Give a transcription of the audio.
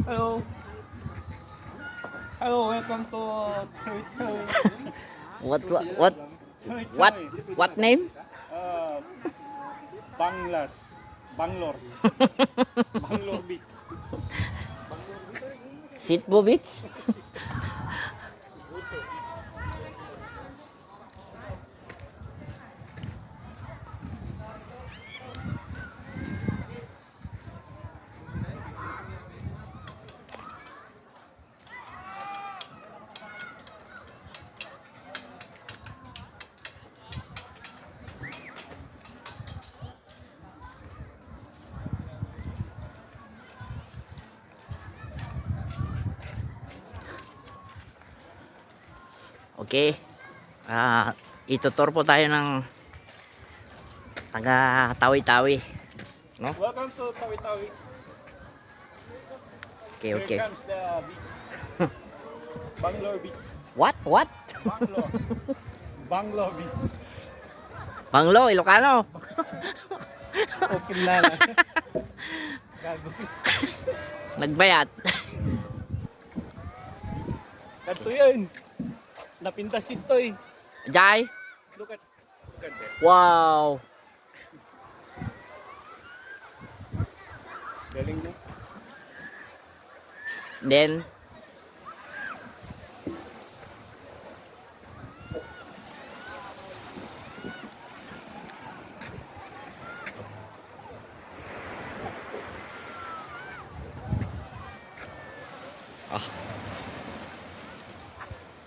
Hello. Hello, welcome to Choy Choy. What name? Banglas. Bangalore. Bangalore Beach. Sitbo Beach? Okay. Itutur po tayo ng taga Tawi-Tawi, no? Welcome to Tawi-Tawi. Okay, Here okay. comes the beach. Bangalore Beach. What? Bangalore. Bangalore Beach. Banglo, Ilocano. Open na lang. Gago. Nagbayat. Ganito yun. Napintas ito eh. Jai. Look at that. Wow. Galing mo. Then